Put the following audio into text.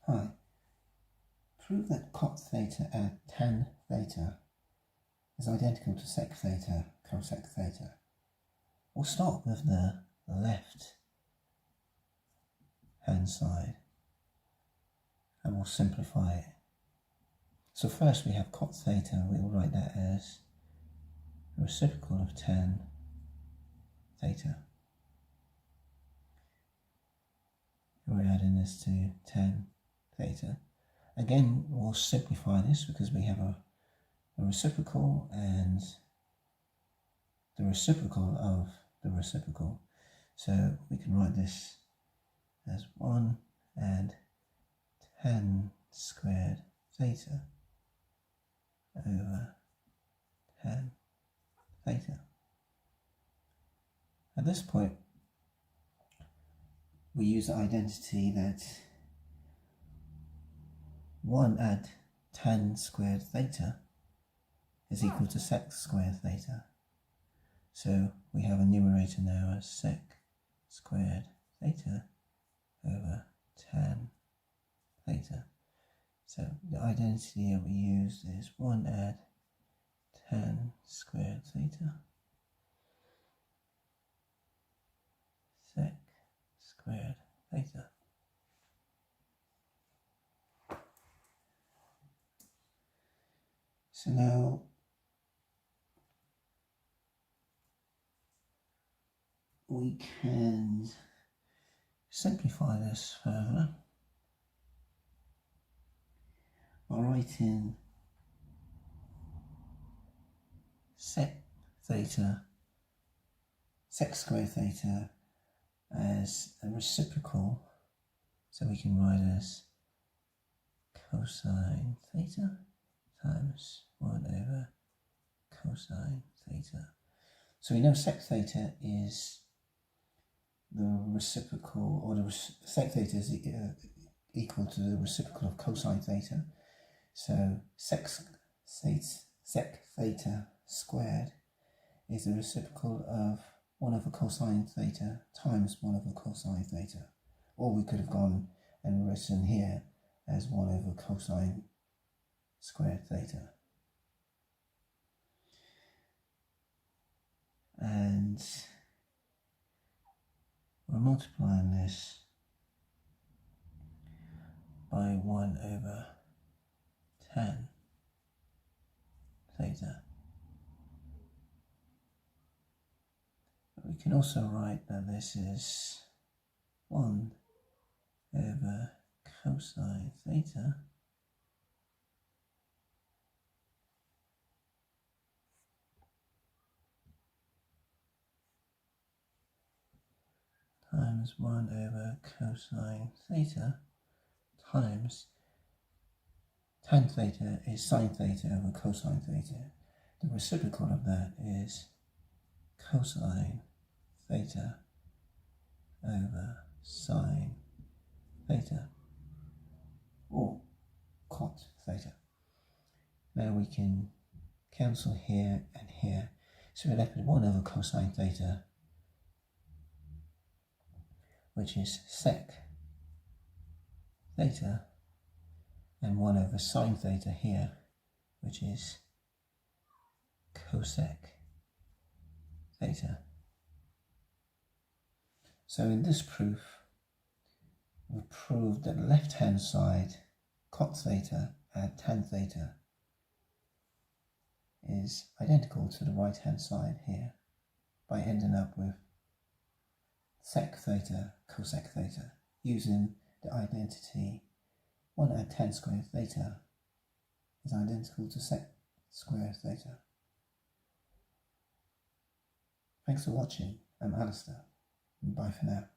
Hi. Prove that cot theta at tan theta is identical to sec theta cosec theta. We'll start with the left hand side and we'll simplify it. So first we have cot theta, we'll write that as reciprocal of tan theta. We're adding this to tan theta. Again, we'll simplify this because we have a reciprocal and the reciprocal of the reciprocal. So we can write this as 1 add tan squared theta over tan theta. At this point, we use the identity that 1 add tan squared theta is equal to sec squared theta. So we have a numerator now as sec squared theta over tan theta. So the identity that we use is 1 add tan squared theta sec squared theta. So now we can simplify this further by writing sec theta, sec squared theta as a reciprocal, so we can write as cosine theta times 1 over cosine theta. So we know sec theta is the reciprocal, or the sec theta is equal to the reciprocal of cosine theta. So sec theta squared is the reciprocal of 1 over cosine theta times 1 over cosine theta. Or we could have gone and written here as 1 over cosine squared theta. And we're multiplying this by 1 over tan theta. We can also write that this is 1 over cosine theta times 1 over cosine theta times tan theta is sine theta over cosine theta. The reciprocal of that is cosine theta over sine theta, or cot theta. Now we can cancel here and here, so we're left with 1 over cosine theta, which is sec theta, and 1 over sine theta here, which is cosec theta. So in this proof, we've proved that the left-hand side, cot theta at tan theta, is identical to the right-hand side here, by ending up with sec theta cosec theta, using the identity 1 add tan squared theta is identical to sec squared theta. Thanks for watching. I'm Alistair. Bye for now.